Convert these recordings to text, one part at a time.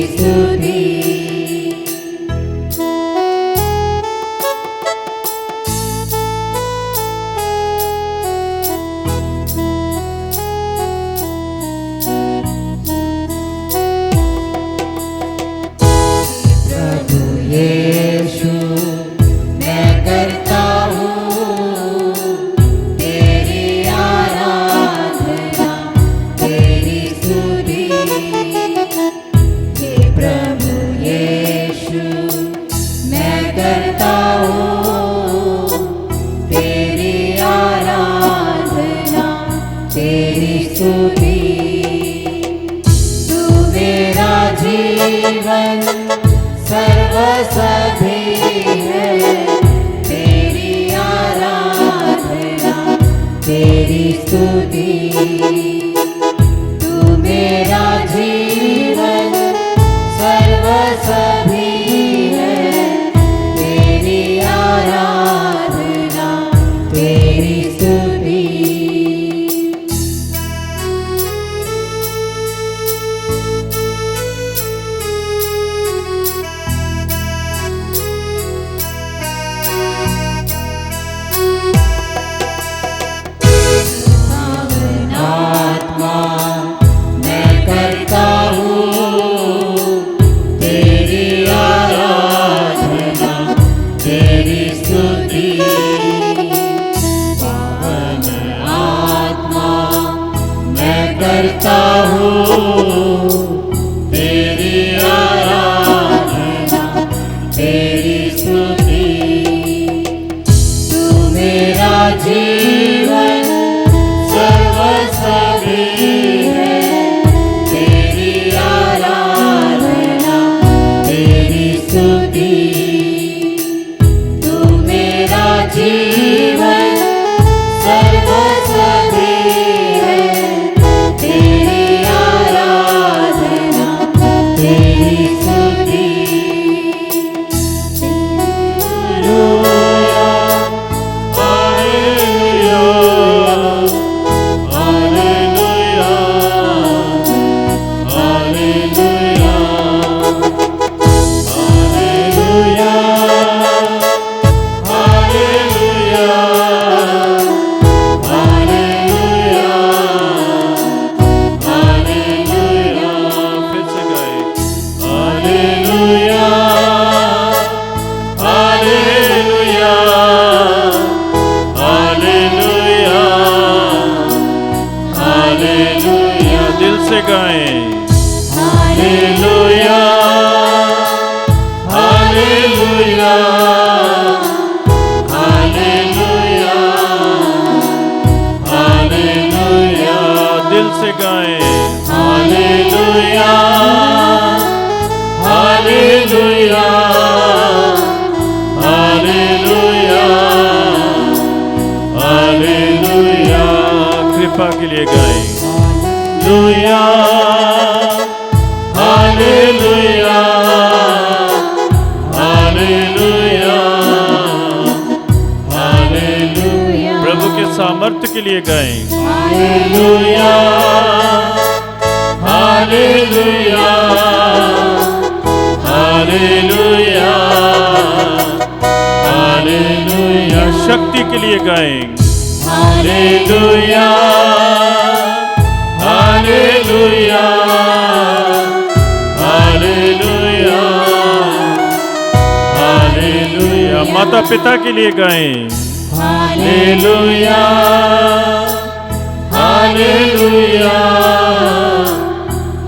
स्तुति। यीशु मैं करता हूँ तेरी आराधना, तेरी स्तुति। हे प्रभु यीशु मैं करता हूँ तेरी आराधना, तेरी स्तुति। तू मेरा जीवन सर्वसभी है, तेरी आराधना, तेरी स्तुति। तू मेरा जीवन सर्वसभी है, तेरी आराधना, तेरी स्तुति। करता हूँ तेरी आराधना, तेरी स्तुति। तू मेरा जीवन सर्वसभी है, तेरी आराधना, तेरी स्तुति। तू मेरा जीवन सर्वसभी है, तेरी आराधना, तेरी स्तुति। दिल से गाएं हालेलुया, हालेलुया, हालेलुया, हालेलुया। दिल से गाएं हालेलुया, हालेलुया, हालेलुया, हालेलुया। कृपा के लिए गाएं हालेलुया, हालेलुया, हालेलुया, हालेलुया। प्रभु के सामर्थ्य के लिए गाएं हालेलुया, हालेलुया, हालेलुया, हालेलुया। शक्ति के लिए गाएं हालेलुया, हालेलुया, हालेलुया, हालेलुया। माता पिता के लिए गाएं हालेलुया, हालेलुया,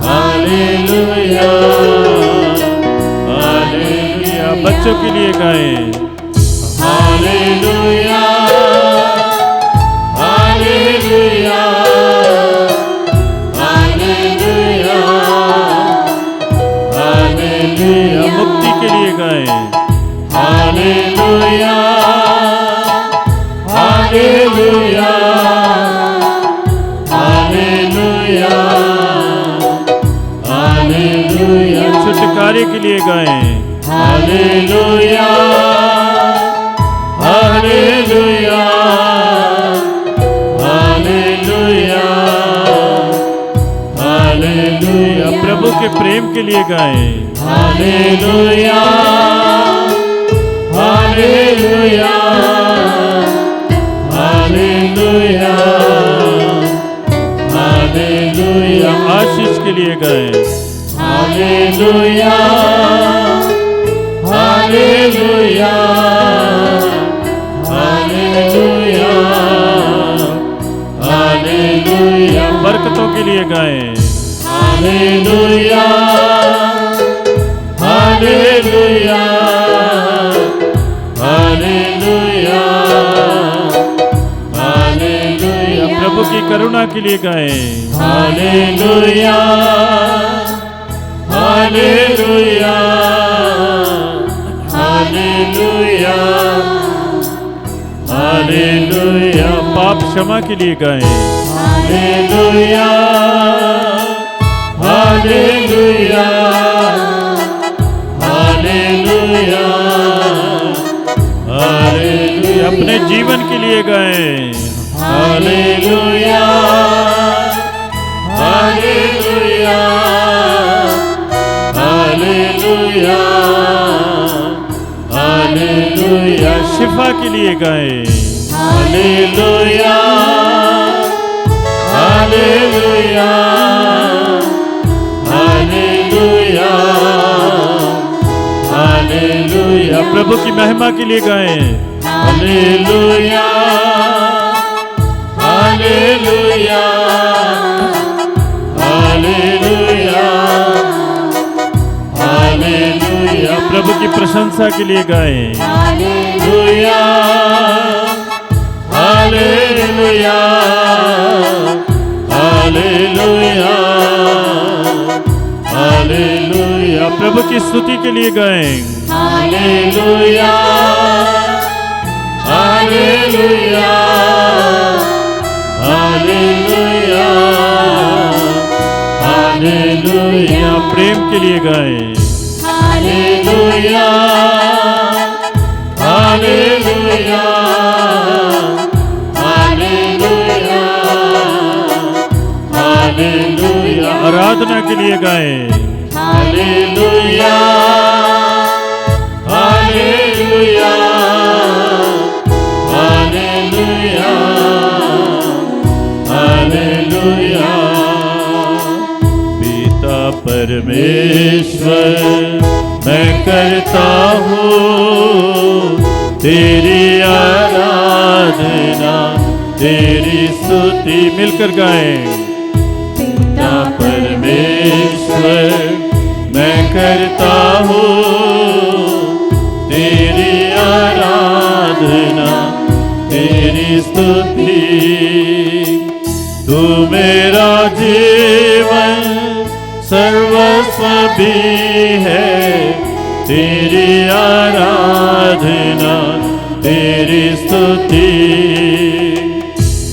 हालेलुया, हालेलुया। बच्चों के लिए गाएं हालेलुया, हालेलुया, हालेलुया, हालेलुया। मुक्ति के लिए गाएं हालेलुया, हालेलुया, हालेलुया, हालेलुया। छुटकारे के लिए गाएं हालेलुया, हालेलुया, हालेलुया, हालेलुया। प्रभु उसके प्रेम के लिए गाएं। हालेलुया हालेलुया हालेलुया हालेलुया आशीष के लिए गाएं। हालेलुया हालेलुया हालेलुया हालेलुया बरकतों के लिए गाएं। हालेलुया हालेलुया हालेलुया हालेलुया प्रभु की करुणा के लिए गाएं। हालेलुया हालेलुया हालेलुया हालेलुया पाप क्षमा के लिए गाएं। हालेलुया हालेलुया हालेलुया हालेलुया अपने जीवन के लिए गाएं। हालेलुया हालेलुया हालेलुया हालेलुया शिफा के लिए गाएं। हालेलुया हालेलुया हालेलुया हालेलुया प्रभु की महिमा के लिए गाएं। हालेलुया हालेलुया हालेलुया हालेलुया प्रभु की प्रशंसा के लिए गाएं। हालेलुया हालेलुया हालेलुया हालेलुया प्रभु की स्तुति के लिए गाएं। हालेलुया हालेलुया हालेलुया हालेलुया प्रेम के लिए गाएं। हालेलुया हालेलुया हालेलुया हालेलुया आराधना के लिए गाएं। हालेलुया हालेलुया हालेलुया हालेलुया पिता परमेश्वर मैं करता हूँ तेरी आराधना तेरी स्तुति मिलकर गाएं। पिता परमेश्वर मैं करता हूँ तेरी आराधना तेरी स्तुति तू मेरा जीवन सर्वस्व भी है तेरी आराधना तेरी स्तुति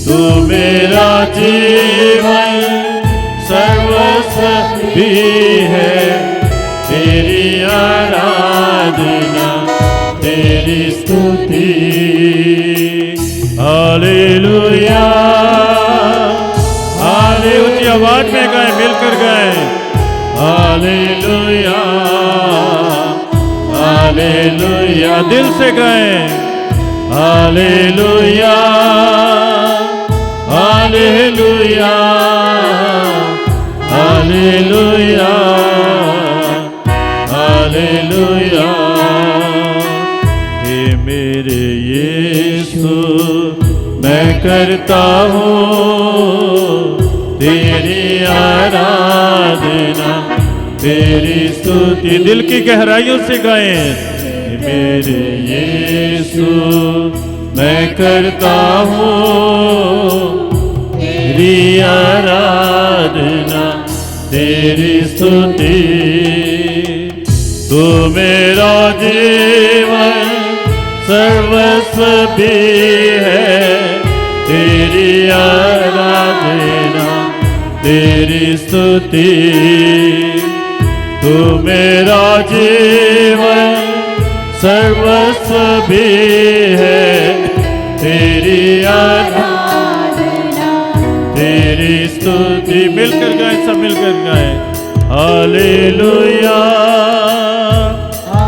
तू मेरा जीवन सर्वस्व भी है तेरी आराधना तेरी स्तुति हालेलुया हाले ऊंची आवाज में गाएं। मिलकर गाएं। हालेलुया हालेलुया दिल से गाएं। हालेलुया हालेलुया हालेलुया हालेलुया हे मेरे यीशु मैं करता हूँ तेरी आराधना तेरी स्तुति दिल की गहराइयों से गाएं। मेरे यीशु मैं करता हूँ तेरी आराधना तेरी स्तुति तू मेरा जीवन सर्वस्व भी है तेरी आराधना तेरी स्तुति तू मेरा जीवन सर्वस्व भी है तेरी आराधना तेरी स्तुति मिलकर गाएं। सब मिलकर गाएं। Hallelujah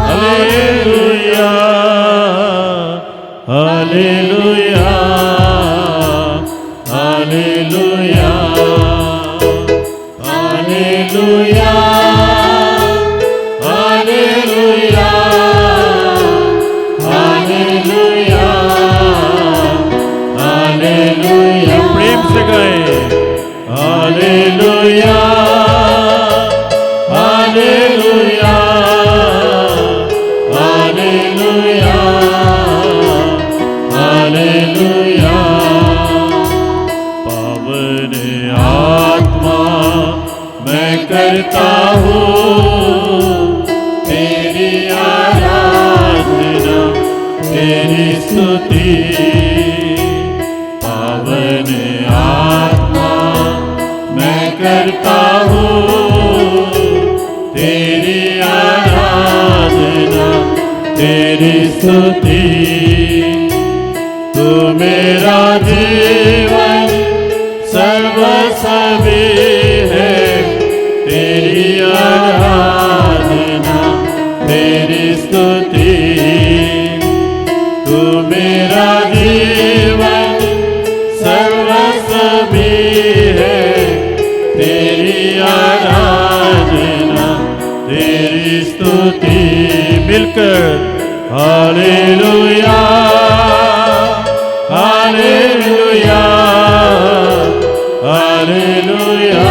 hallelujah hallelujah hallelujah hallelujah hallelujah hallelujah hallelujah प्रेम से गाएं। हालेलुया हालेलुया हालेलुया हालेलुया पावन आत्मा मैं करता हूँ तेरी आराधना तेरी स्तुति पावन आत्मा मैं करता हूँ तेरी आराधना तेरी स्तुति तू मेरा जीवन सर्वस्व है तेरी आराधना तेरी स्तुति तू मेरा जीवन सर्वस्व है तेरी आराधना तेरी स्तुति मिलकर हालेलुया हालेलुया हालेलुया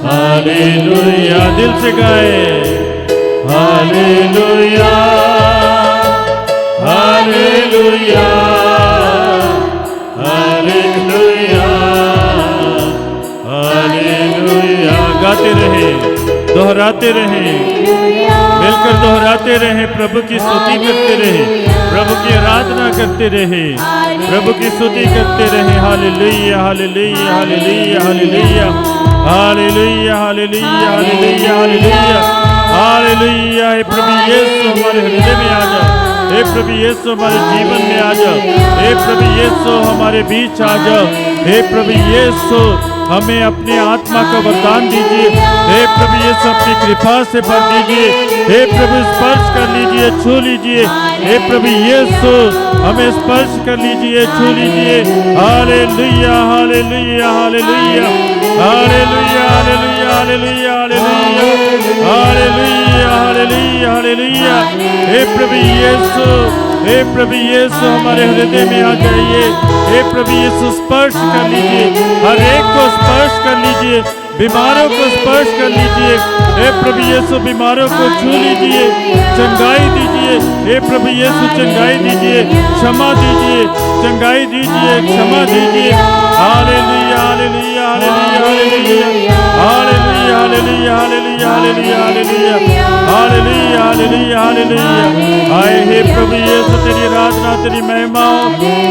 हालेलुया दिल से गाए हालेलुया हालेलुया हालेलुया हालेलुया गाते रहे दोहराते रहे मिलकर दोहराते रहे प्रभु की स्तुति करते रहे प्रभु की आराधना करते रहे प्रभु की स्तुति करते रहे hallelujah hallelujah hallelujah hallelujah hallelujah hallelujah hallelujah hallelujah hallelujah हे प्रभु यीशु हमारे हृदय में आ जा हे प्रभु यीशु हमारे जीवन में आ जा हे प्रभु यीशु हमारे बीच आ जा हे प्रभु यीशु हमें अपने आत्मा का वरदान दीजिए हे प्रभु यीशु अपनी कृपा से भर दीजिए हे प्रभु स्पर्श कर लीजिए छू लीजिए हे प्रभु यीशु हमें स्पर्श कर लीजिए छू लीजिए hallelujah hallelujah hallelujah hallelujah hallelujah hallelujah hallelujah hallelujah hallelujah हे प्रभु यीशु हमारे हृदय में आ जाइए हे प्रभु यीशु स्पर्श कर लीजिए हर एक को स्पर्श कर लीजिए बीमारों को स्पर्श कर लीजिए हे प्रभु यीशु बीमारों को छू लीजिए चंगाई दीजिए हे प्रभु यीशु चंगाई दीजिए क्षमा दीजिए चंगाई दीजिए क्षमा दीजिए hallelujah hallelujah hallelujah hallelujah hallelujah hallelujah hallelujah hallelujah hallelujah hallelujah hallelujah आए हे प्रभु यीशु तेरी आराधना तेरी महिमा हो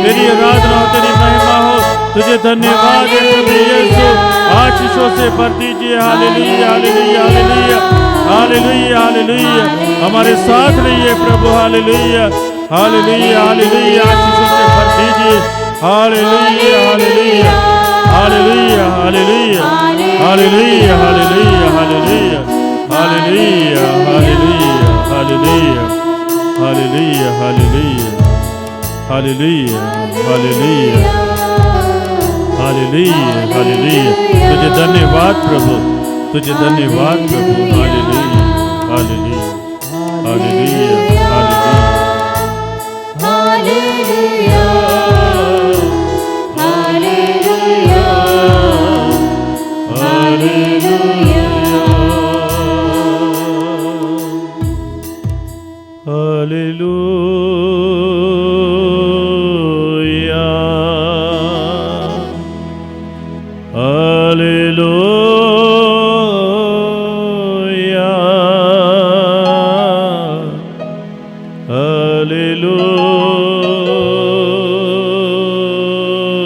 तेरी आराधना तेरी महिमा हो तुझे धन्यवाद है प्रभु यीशु आशीषों से भर दीजिए hallelujah hallelujah hallelujah hallelujah hallelujah हमारे साथ रहिए प्रभु हालेलुया हालेलुया हालेलुया आशीषों से भर दीजिए hallelujah hallelujah hallelujah hallelujah hallelujah hallelujah hallelujah hallelujah hallelujah hallelujah hallelujah hallelujah hallelujah hallelujah hallelujah तुझे धन्यवाद प्रभु तुझे धन्यवाद प्रभु hallelujah hallelujah hallelujah hallelujah hallelujah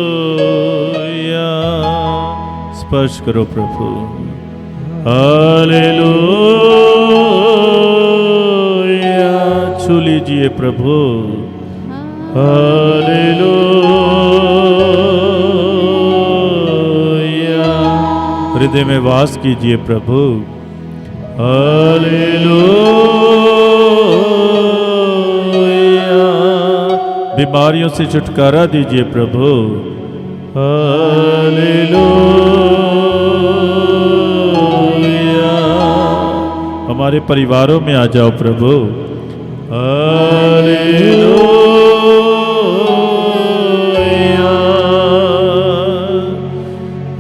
hallelujah स्पर्श करो प्रभु हालेलुया छू लीजिए प्रभु हालेलुया हृदय में वास कीजिए प्रभु। हालेलुया। बीमारियों से छुटकारा दीजिए प्रभु। हालेलुया। हमारे परिवारों में आ जाओ प्रभु। हालेलुया।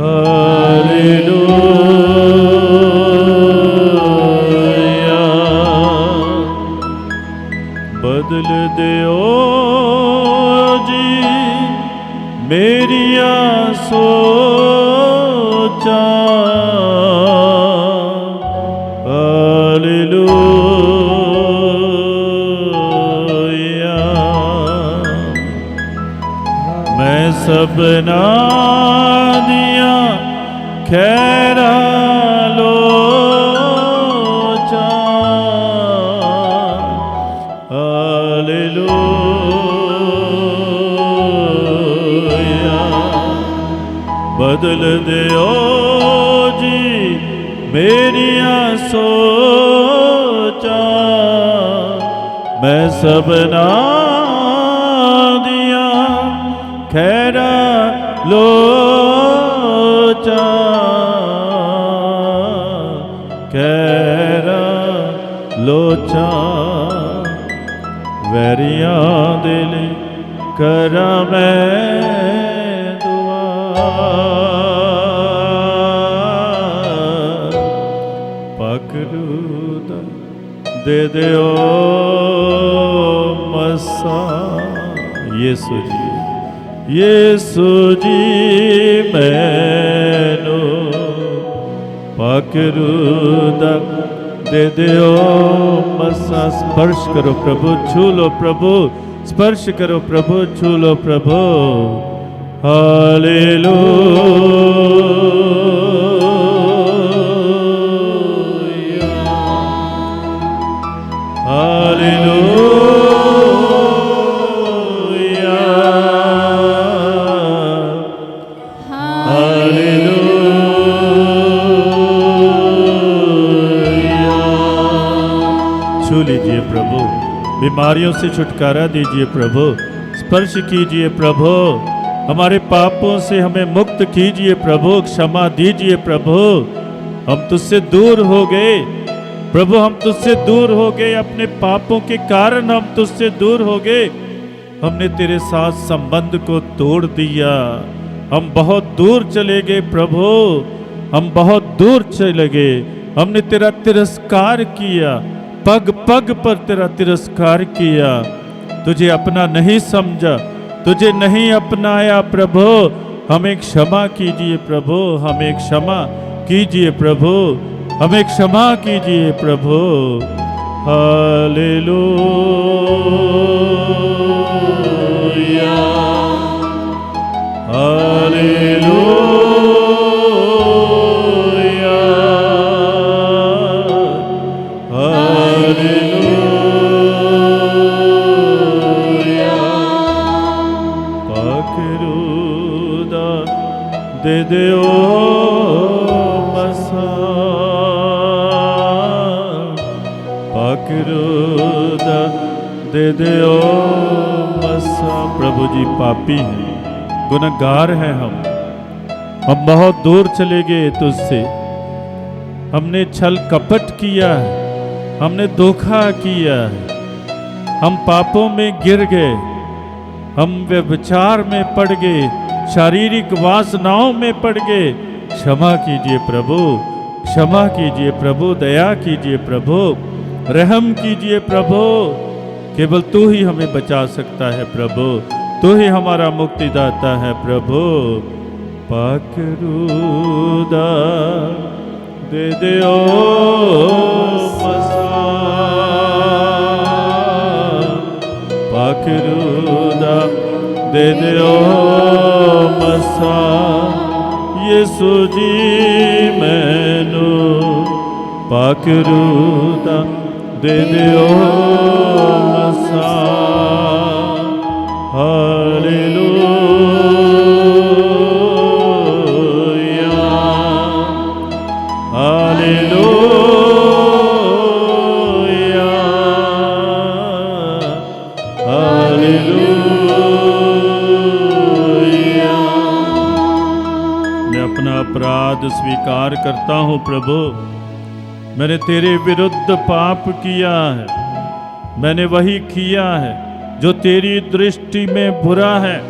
हालेलुया। बदल दियो जी मेरिया सोचा। हालेलुया। मैं सबना दिया खैरा लोचा। हालेलुया। बदल दियो जी मेरिया सोचा। मैं सबना दिया खैरा लोचा। खैरा लोचा। वैरिया दिल करा मैं दुआ। पकड़ू दे दो मसा। यीशु जी, यीशु जी मैनू पकड़ू दे दो मसा। स्पर्श करो प्रभु, छू लो प्रभु, स्पर्श करो प्रभु, छू लो प्रभु। हालेलुया। हालेलुया। हालेलुया। छू लीजिए प्रभु, बीमारियों से छुटकारा दीजिए प्रभु, स्पर्श कीजिए प्रभु, हमारे पापों से हमें मुक्त कीजिए प्रभु, क्षमा दीजिए प्रभु। हम तुझसे दूर हो गए प्रभु, हम तुझसे दूर हो गए, अपने पापों के कारण हम तुझसे दूर हो गए। हमने तेरे साथ संबंध को तोड़ दिया, हम बहुत दूर चले गए प्रभु, हम बहुत दूर चले गए। हमने तेरा तिरस्कार किया, पग पग पर तेरा तिरस्कार किया, तुझे अपना नहीं समझा, तुझे नहीं अपनाया प्रभु। हमें क्षमा कीजिए प्रभु, हमें क्षमा कीजिए प्रभु, हमें क्षमा कीजिए प्रभु। हालेलुया। हालेलुया। हालेलुया। पकड़ूदा दे दो मसा। पकड़ूदा दे दो मसा। प्रभु जी पापी हैं, गुनहगार हैं हम बहुत दूर चले गए तुझसे। हमने छल कपट किया है, हमने धोखा किया है, हम पापों में गिर गए, हम व्यभिचार में पड़ गए, शारीरिक वासनाओं में पड़ गए। क्षमा कीजिए प्रभु, क्षमा कीजिए प्रभु, दया कीजिए प्रभु, रहम कीजिए प्रभु। केवल तू ही हमें बचा सकता है प्रभु, तू ही हमारा मुक्तिदाता है प्रभु। पकड़ूदा दे दो मसा। पकड़ूदा दे दो मसा। यीशु जी मैनू पकड़ूदा दे दो मसा। हालेलुया। मांगता हूँ प्रभु। मैंने तेरे विरुद्ध पाप किया है, मैंने वही किया है जो तेरी दृष्टि में बुरा है।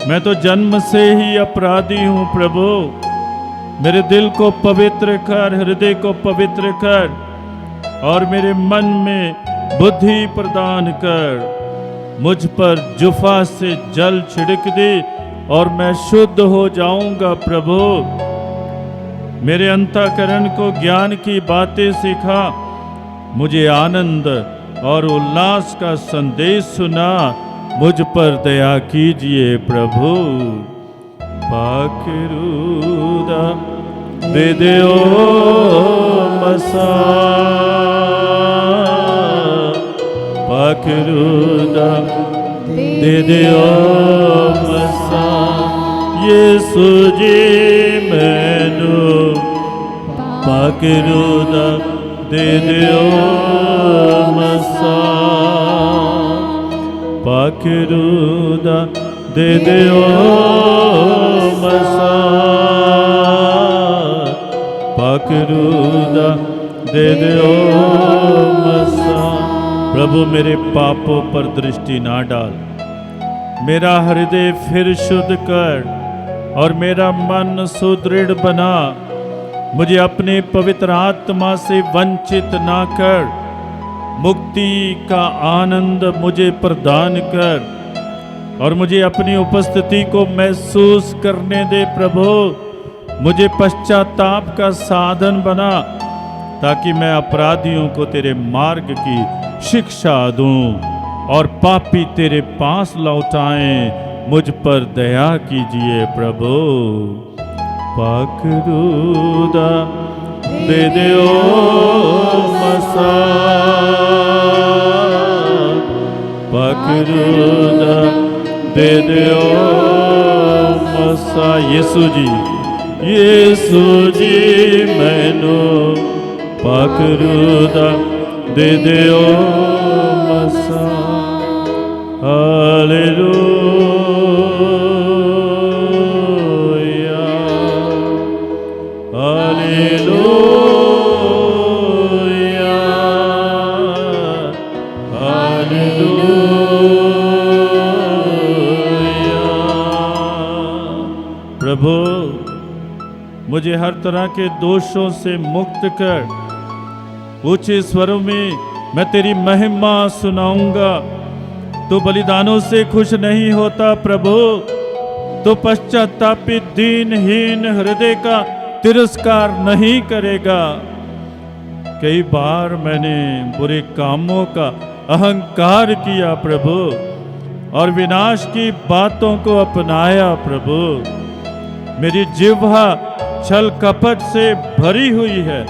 मैं तो जन्म से ही अपराधी हूँ प्रभु। मेरे दिल को पवित्र कर, हृदय को पवित्र कर और मेरे मन में बुद्धि प्रदान कर। मुझ पर जुफा से जल छिड़क दे और मैं शुद्ध हो जाऊंगा प्रभु। मेरे अंतःकरण को ज्ञान की बातें सिखा, मुझे आनंद और उल्लास का संदेश सुना। मुझ पर दया कीजिए प्रभु। पाखरूदा दे दो मसा, पाखरूदा दे दो मसा। यीशु जी मैनू पाखरूदा दे दो मसा, पाखरूदा दे दो मसा, पाखरूदा दे दो मसा। प्रभु मेरे पापों पर दृष्टि ना डाल, मेरा हृदय फिर शुद्ध कर और मेरा मन सुदृढ़ बना। मुझे अपने पवित्र आत्मा से वंचित ना कर। मुक्ति का आनंद मुझे प्रदान कर और मुझे अपनी उपस्थिति को महसूस करने दे प्रभु। मुझे पश्चाताप का साधन बना ताकि मैं अपराधियों को तेरे मार्ग की शिक्षा दूं और पापी तेरे पास लौटाएं। मुझ पर दया कीजिए प्रभु। पाखरूदा दे दो मसा, पाखरूदा दे दो मसा। यीशु जी मैनू पाखरूदा दे दो मसा। Hallelujah, hallelujah, hallelujah. प्रभु मुझे हर तरह के दोषों से मुक्त कर। ऊंचे स्वरों में मैं तेरी महिमा सुनाऊंगा। तू बलिदानों से खुश नहीं होता प्रभु, तो पश्चातापित दीनहीन हृदय का तिरस्कार नहीं करेगा। कई बार मैंने बुरे कामों का अहंकार किया प्रभु और विनाश की बातों को अपनाया प्रभु। मेरी जिह्वा छल कपट से भरी हुई है।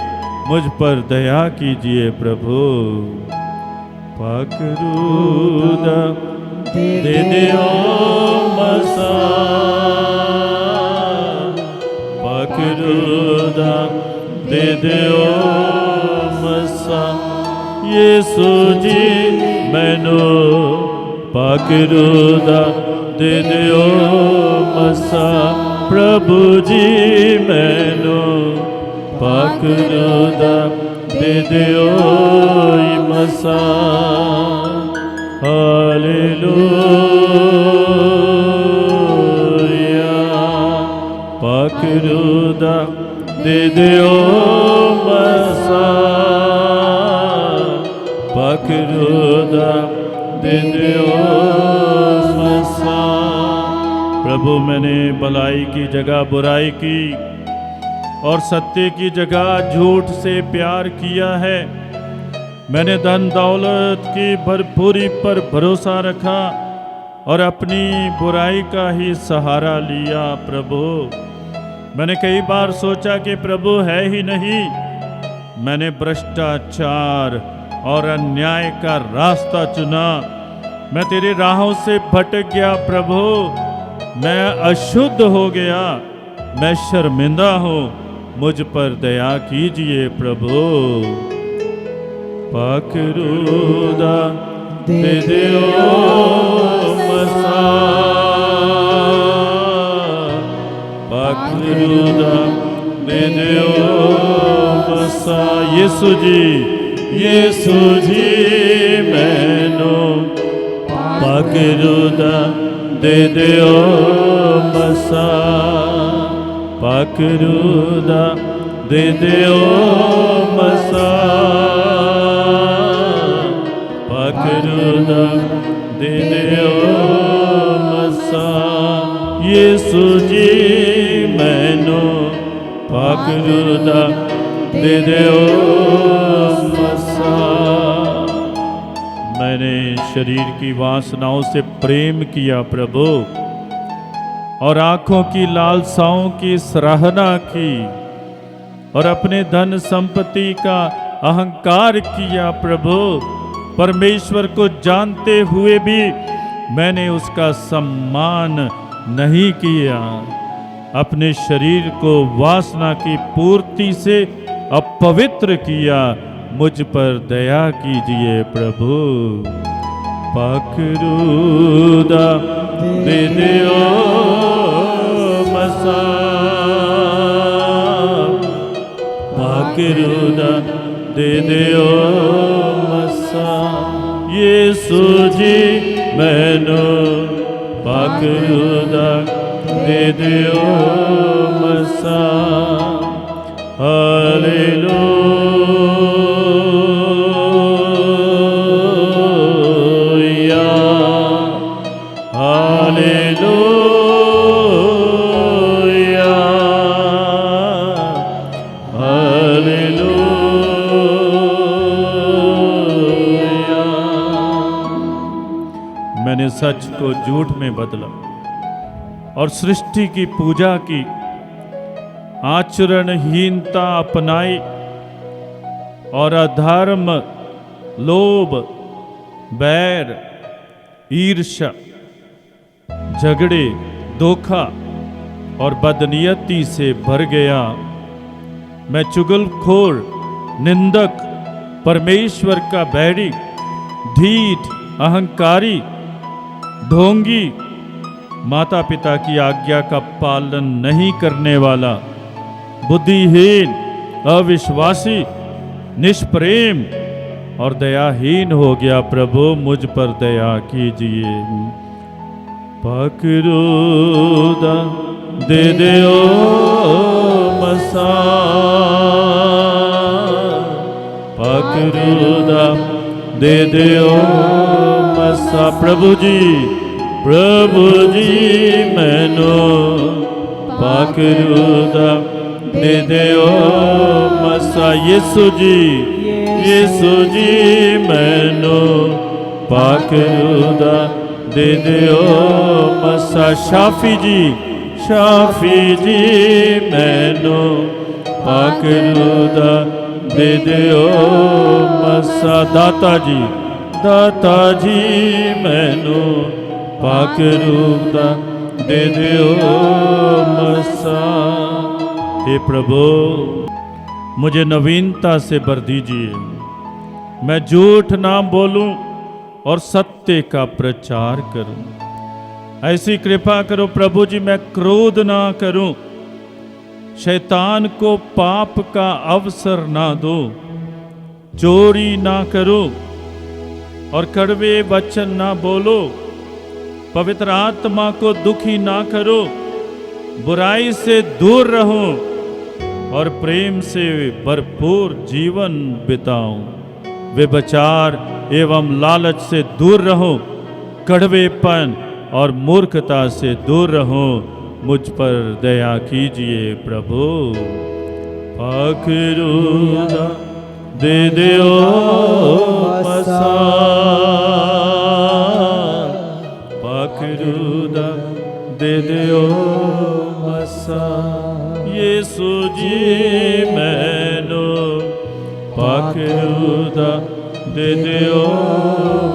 मुझ पर दया कीजिए प्रभु। पाखरूदा दे दो मसा, पाखरूदा दे दो मसा। यीशु जी मैनू पाखरूदा दे दो मसा। प्रभु जी मैनू पाखरूदा दे दो मसा। हालेलुया, पाखरूदा दे दो मसा, पाखरूदा दे दो मसा। प्रभु मैंने भलाई की जगह बुराई की और सत्य की जगह झूठ से प्यार किया है। मैंने धन दौलत की भरपूरी पर भरोसा रखा और अपनी बुराई का ही सहारा लिया प्रभु। मैंने कई बार सोचा कि प्रभु है ही नहीं। मैंने भ्रष्टाचार और अन्याय का रास्ता चुना। मैं तेरी राहों से भटक गया प्रभु। मैं अशुद्ध हो गया, मैं शर्मिंदा हूँ। मुझ पर दया कीजिए प्रभु। पाखरूदा दे दो मसा, पाखरूदा दे दियो मसा। यीशु जी मैनू पाकरूदा दे दियो मसा। पाकरूदा दे दियो मसा। पाकरूदा दे दियो मसा। यीशु जी मैनू पाकरूदा दे दियो मसा। मैंने शरीर की वासनाओं से प्रेम किया प्रभु, और आंखों की लालसाओं की सराहना की, और अपने धन संपत्ति का अहंकार किया प्रभु। परमेश्वर को जानते हुए भी मैंने उसका सम्मान नहीं किया। अपने शरीर को वासना की पूर्ति से अपवित्र किया। मुझ पर दया कीजिए प्रभु। पाकरूदा दे दियो मसा। पाकरूदा दे दियो मसा। यीशु जी मैनू पाकरूदा दे दियो मसा। हालेलुया। मैंने सच को झूठ में बदला और सृष्टि की पूजा की। आचरणहीनता अपनाई और अधर्म, लोभ, बैर, ईर्ष्या, झगड़े, धोखा और बदनीयती से भर गया। मैं चुगलखोर, निंदक, परमेश्वर का बैरी, ढीठ, अहंकारी, ढोंगी, माता पिता की आज्ञा का पालन नहीं करने वाला, बुद्धिहीन, अविश्वासी, निष्प्रेम और दयाहीन हो गया। प्रभु मुझ पर दया कीजिए। पाकरूदा दे दियो मसा। पाकरूदा दे दियो मसा। प्रभु जी मैनू पाकरूदा दे दियो मसा। यीशु जी मैनू पाकरूदा दे दियो मसा। शाफी जी मैनू पाकरूदा दे दियो मसा। दाता जी मैनू पाकरूदा दे दियो मसा। हे प्रभु मुझे नवीनता से भर दीजिए। मैं झूठ ना बोलूं और सत्य का प्रचार करूं। ऐसी कृपा करो प्रभु जी, मैं क्रोध ना करूं, शैतान को पाप का अवसर ना दो, चोरी ना करो और कड़वे वचन ना बोलो, पवित्र आत्मा को दुखी ना करो, बुराई से दूर रहो और प्रेम से भरपूर जीवन बिताओ। व्यभिचार एवं लालच से दूर रहो, कड़वेपन और मूर्खता से दूर रहो। मुझ पर दया कीजिए प्रभु। पाकरूदा दे दियो मसा। पाकरूदा दे दियो मसा। यीशु जी मैनू पाकरूदा दे दियो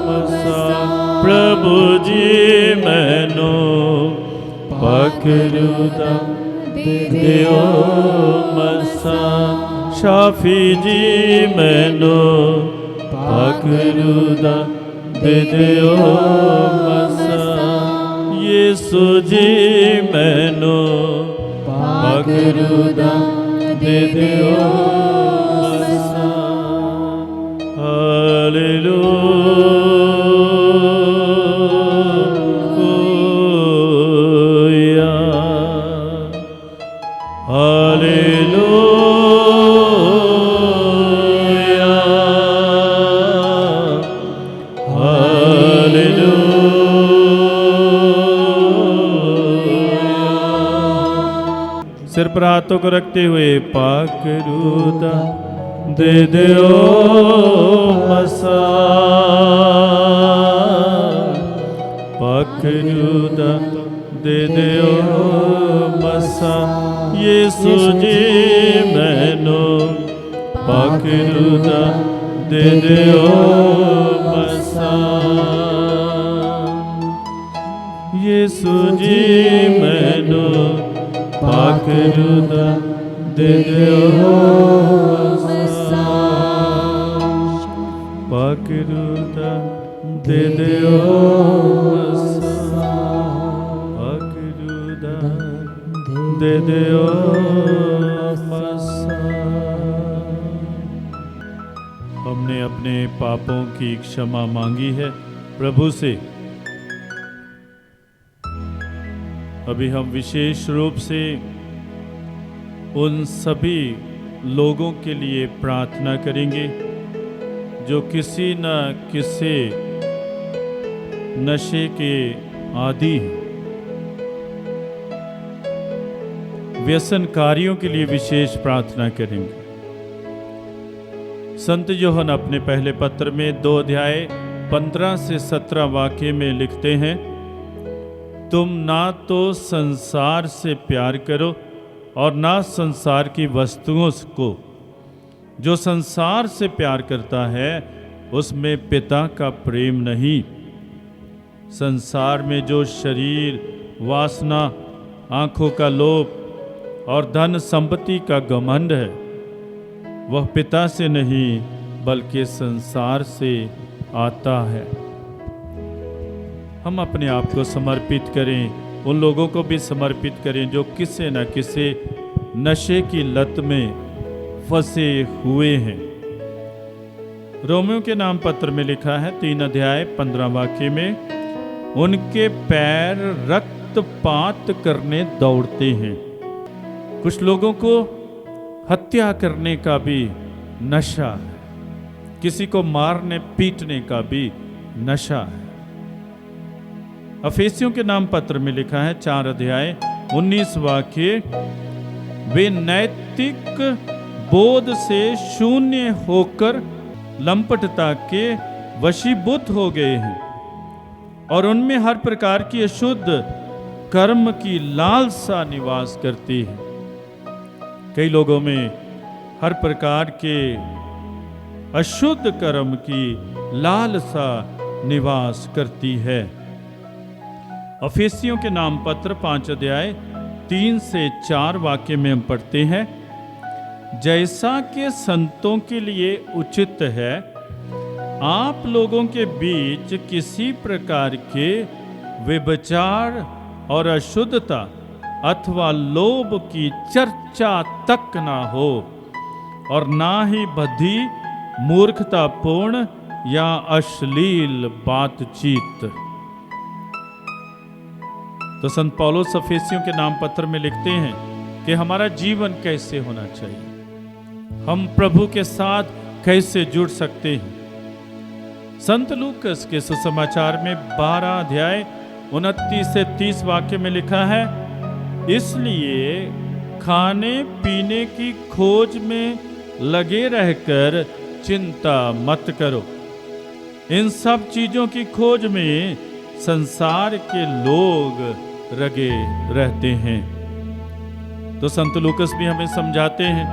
मसा। प्रभु जी मैनू पाकरूदा दे दियो मसा। शाफी जी मैनू पाकरूदा दे दियो मसा। यीशु जी मैनू पाकरूदा दे दियो मसा। Hallelujah hallelujah hallelujah. सिर पर हाथों को रखते हुए पाकरूदा दे दियो मसा। पाकरूदा दे दियो मसा। यीशु जी मैनू पाकरूदा दे दियो मसा। यीशु जी मैनू पाकरूदा दे दियो मसा। पाकरूदा दे दियो मसा। पाकरूदा दे दियो मसा। हमने अपने पापों की क्षमा मांगी है प्रभु से। अभी हम विशेष रूप से उन सभी लोगों के लिए प्रार्थना करेंगे जो किसी न किसी नशे के आदी हैं। व्यसनकारियों के लिए विशेष प्रार्थना करेंगे। संत यूहन्ना अपने पहले पत्र में 2 अध्याय 15 से 17 वाक्य में लिखते हैं, तुम ना तो संसार से प्यार करो और ना संसार की वस्तुओं को। जो संसार से प्यार करता है उसमें पिता का प्रेम नहीं। संसार में जो शरीर, वासना, आंखों का लोभ और धन संपत्ति का घमंड है वह पिता से नहीं बल्कि संसार से आता है। हम अपने आप को समर्पित करें, उन लोगों को भी समर्पित करें जो किसी न किसी नशे की लत में फंसे हुए हैं। रोमियो के नाम पत्र में लिखा है 3 अध्याय 15 वाक्य में, उनके पैर रक्तपात करने दौड़ते हैं। कुछ लोगों को हत्या करने का भी नशा है, किसी को मारने पीटने का भी नशा है। अफेसियों के नाम पत्र में लिखा है 4 अध्याय 19 वाक्य, वे नैतिक बोध से शून्य होकर लंपटता के वशीभूत हो गए हैं और उनमें हर प्रकार की अशुद्ध कर्म की लालसा निवास करती है। कई लोगों में हर प्रकार के अशुद्ध कर्म की लालसा निवास करती है। अफेसियों के नाम पत्र 5 अध्याय 3 से 4 वाक्य में हम पढ़ते हैं, जैसा कि संतों के लिए उचित है आप लोगों के बीच किसी प्रकार के व्यभिचार और अशुद्धता अथवा लोभ की चर्चा तक ना हो और ना ही बधी मूर्खतापूर्ण या अश्लील बातचीत। तो संत पौलुस अफेसियों के नाम पत्र में लिखते हैं कि हमारा जीवन कैसे होना चाहिए, हम प्रभु के साथ कैसे जुड़ सकते हैं। संत लूकस के सुसमाचार में 12 अध्याय 29 से 30 वाक्य में लिखा है, इसलिए खाने पीने की खोज में लगे रहकर चिंता मत करो। इन सब चीजों की खोज में संसार के लोग लगे रहते हैं। तो संत लूकस भी हमें समझाते हैं,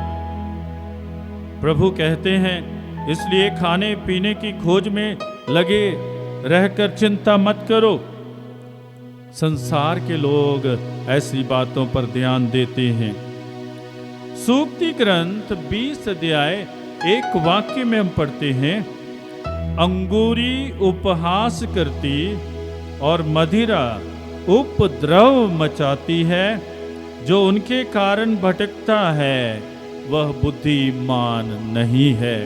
प्रभु कहते हैं इसलिए खाने पीने की खोज में लगे रहकर चिंता मत करो। संसार के लोग ऐसी बातों पर ध्यान देते हैं। सूक्ति ग्रंथ 20 अध्याय 1 वाक्य में हम पढ़ते हैं, अंगूरी उपहास करती और मदिरा उपद्रव मचाती है, जो उनके कारण भटकता है वह बुद्धिमान नहीं है।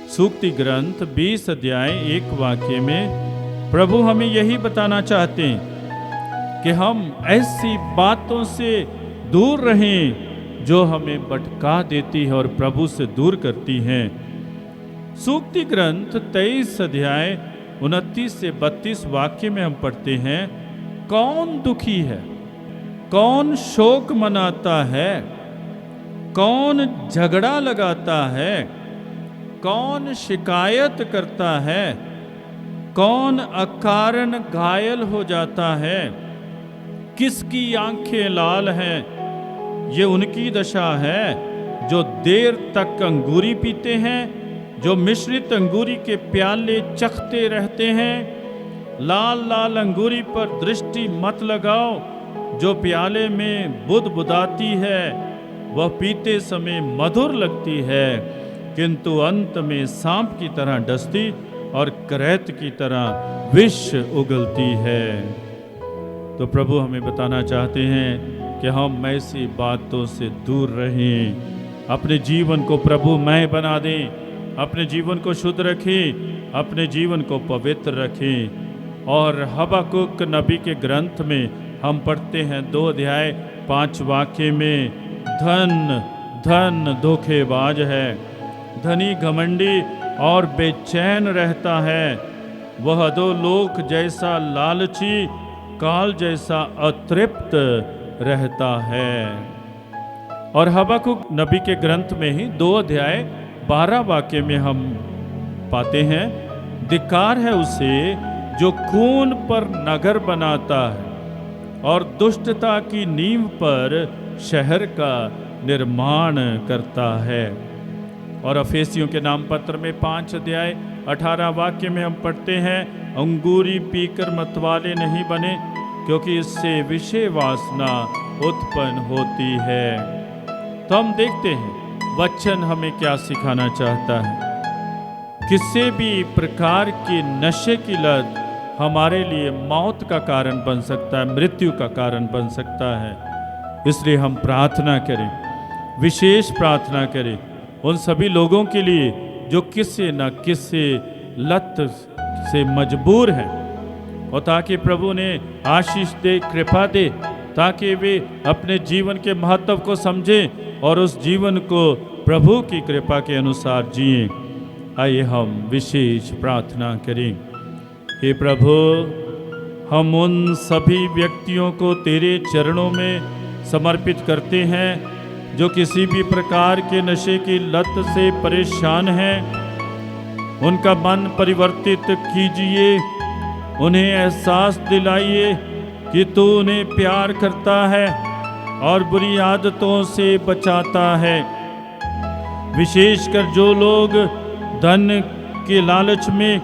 सूक्ति ग्रंथ 20 अध्याय 1 वाक्य में प्रभु हमें यही बताना चाहते हैं कि हम ऐसी बातों से दूर रहें जो हमें भटका देती है और प्रभु से दूर करती हैं। सूक्ति ग्रंथ 23 अध्याय 29 से 32 वाक्य में हम पढ़ते हैं, कौन दुखी है, कौन शोक मनाता है, कौन झगड़ा लगाता है, कौन शिकायत करता है, कौन अकारण घायल हो जाता है, किसकी आंखें लाल हैं, ये उनकी दशा है जो देर तक अंगूरी पीते हैं, जो मिश्रित अंगूरी के प्याले चखते रहते हैं। लाल लाल अंगूरी पर दृष्टि मत लगाओ, जो प्याले में बुदबुदाती है वह पीते समय मधुर लगती है, किंतु अंत में सांप की तरह डसती और करैत की तरह विष उगलती है। तो प्रभु हमें बताना चाहते हैं कि हम ऐसी बातों से दूर रहें, अपने जीवन को प्रभुमय बना दें, अपने जीवन को शुद्ध रखें, अपने जीवन को पवित्र रखें। और हबक्कुक नबी के ग्रंथ में हम पढ़ते हैं 2 अध्याय 5 वाक्य में, धन धन धोखेबाज है, धनी घमंडी और बेचैन रहता है, वह अधोलोक जैसा लालची, काल जैसा अतृप्त रहता है। और हबक्कुक नबी के ग्रंथ में ही 2 अध्याय 12 वाक्य में हम पाते हैं, धिक्कार है उसे जो खून पर नगर बनाता है और दुष्टता की नींव पर शहर का निर्माण करता है। और अफेसियों के नाम पत्र में 5 अध्याय 18 वाक्य में हम पढ़ते हैं, अंगूरी पीकर मतवाले नहीं बने, क्योंकि इससे विषय वासना उत्पन्न होती है। तो हम देखते हैं वचन हमें क्या सिखाना चाहता है। किसी भी प्रकार के नशे की लत हमारे लिए मौत का कारण बन सकता है, मृत्यु का कारण बन सकता है। इसलिए हम प्रार्थना करें, विशेष प्रार्थना करें उन सभी लोगों के लिए जो किसी न किसी लत से मजबूर हैं, और ताकि प्रभु ने आशीष दे, कृपा दे, ताकि वे अपने जीवन के महत्व को समझें और उस जीवन को प्रभु की कृपा के अनुसार जिएं। आइए हम विशेष प्रार्थना करें। हे प्रभु, हम उन सभी व्यक्तियों को तेरे चरणों में समर्पित करते हैं जो किसी भी प्रकार के नशे की लत से परेशान हैं। उनका मन परिवर्तित कीजिए, उन्हें एहसास दिलाइए कि तू उन्हें प्यार करता है और बुरी आदतों से बचाता है। विशेषकर जो लोग धन के लालच में,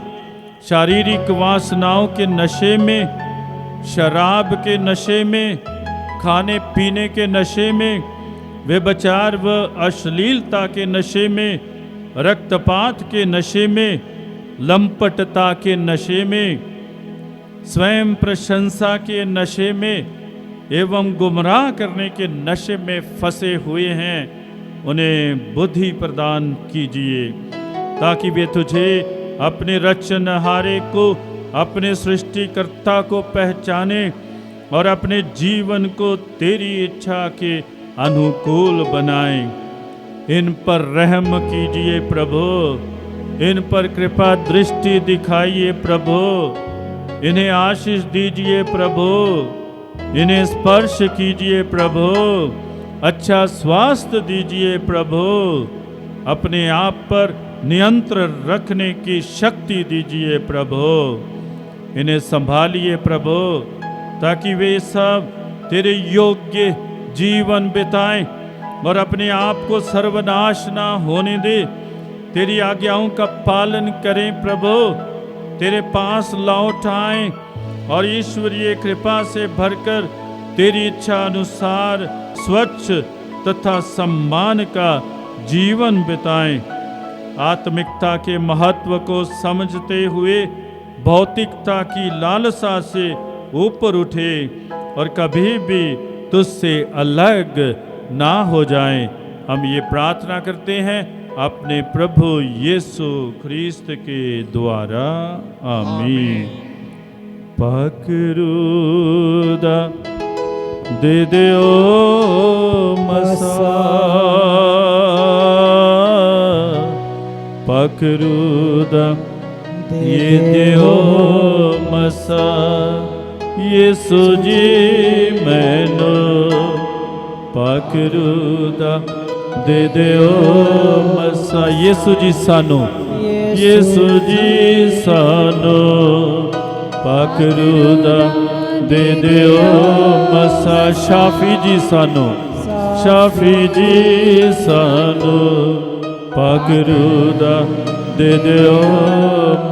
शारीरिक वासनाओं के नशे में, शराब के नशे में, खाने पीने के नशे में, व्यभिचार व अश्लीलता के नशे में, रक्तपात के नशे में, लंपटता के नशे में, स्वयं प्रशंसा के नशे में एवं गुमराह करने के नशे में फंसे हुए हैं, उन्हें बुद्धि प्रदान कीजिए ताकि वे तुझे, अपने रचनहारे को, अपने सृष्टिकर्ता को पहचाने और अपने जीवन को तेरी इच्छा के अनुकूल बनाएं। इन पर रहम कीजिए प्रभु, इन पर कृपा दृष्टि दिखाइए प्रभु, इन्हें आशीष दीजिए प्रभु, इन्हें स्पर्श कीजिए प्रभु, अच्छा स्वास्थ्य दीजिए प्रभु, अपने आप पर नियंत्रण रखने की शक्ति दीजिए प्रभु, इन्हें संभालिए प्रभु, ताकि वे सब तेरे योग्य जीवन बिताएं और अपने आप को सर्वनाश ना होने दे, तेरी आज्ञाओं का पालन करें प्रभु, तेरे पास लौट आएं और ईश्वरीय कृपा से भरकर तेरी इच्छा अनुसार स्वच्छ तथा सम्मान का जीवन बिताएं। आत्मिकता के महत्व को समझते हुए भौतिकता की लालसा से ऊपर उठे और कभी भी तुझसे अलग ना हो जाएं। हम ये प्रार्थना करते हैं अपने प्रभु यीशु ख्रिस्त के द्वारा, आमीन। पकरूदा दे दियो मसा, पकरूदा ये दियो मसा, यीशु जी मैनू पकरूदा दे दियो मसा। यीशु जी सानू, यीशु जी सानू पकरूदा दे दियो मसा। शाफी जी सानू, शाफी जी सानू पकरूदा दे दियो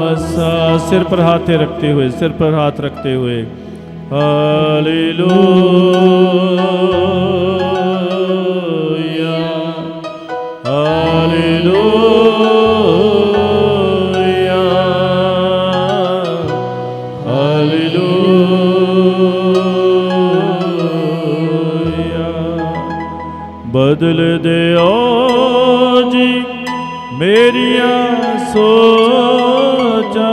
मसा। सिर पर हाथे रखते हुए, सिर पर हाथ रखते हुए हालेलुया, हालेलुया, हालेलुया। बदल दे ओ जी मेरिया सोचा,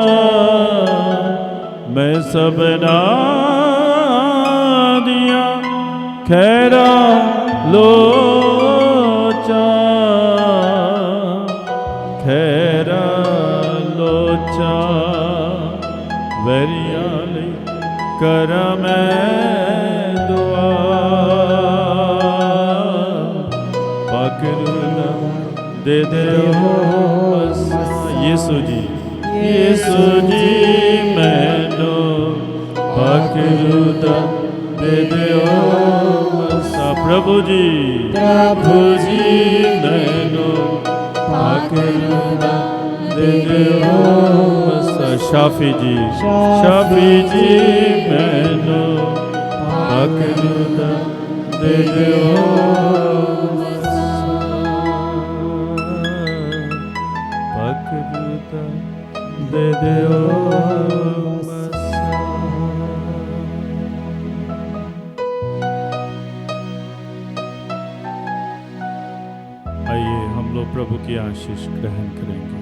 मैं सबना दिया खैरा लोचा, खैरा लोचा। वरिया ले कर मैं दुआ, पकरूदा दे दे मसा। यीशु जी, यीशु जी मैनू पकरूदा दे दियो मसा। प्रभु जी, प्रभु जी मैनू पकरूदा दे दियो मसा। शाफी जी, शाफी जी मैनू पकरूदा दे दियो मसा, पकरूदा दे दियो मसा। आइए हम लोग प्रभु की आशीष ग्रहण करेंगे।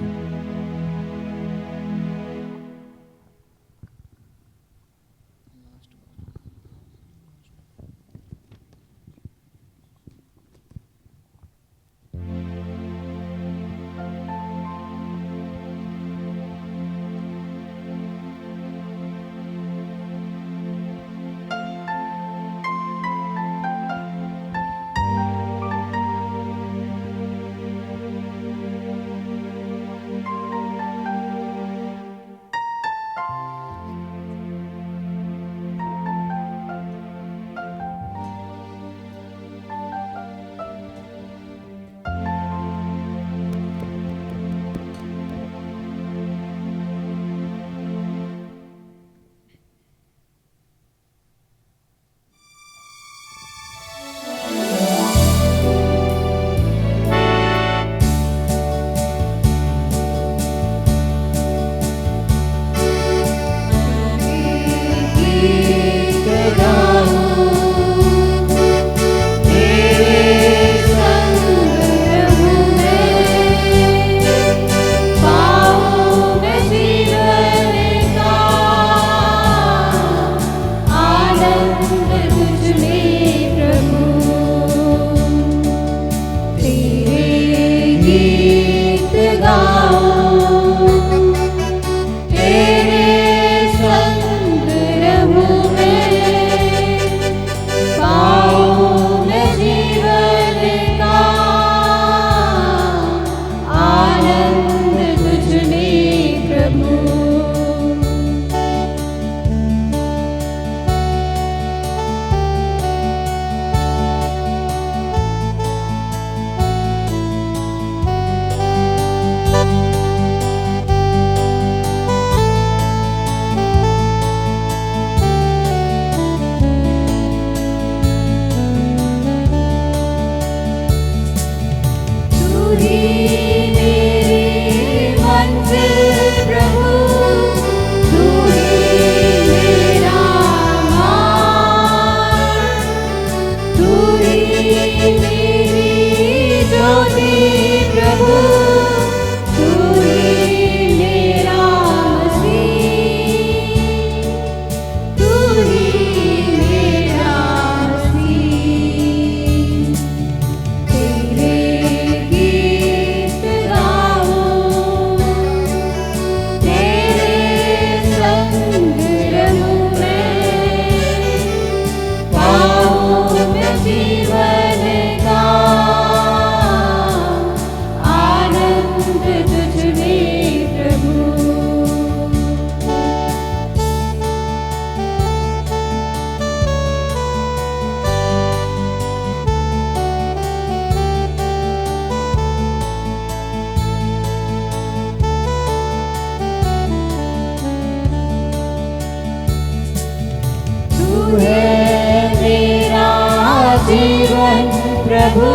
जीवन प्रभु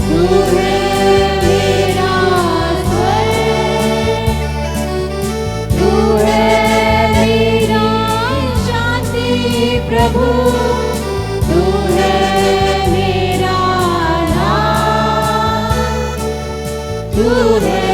तू है मेरा स्वर, तू है मेरी शांति प्रभु, तू है मेरा नाम, तू है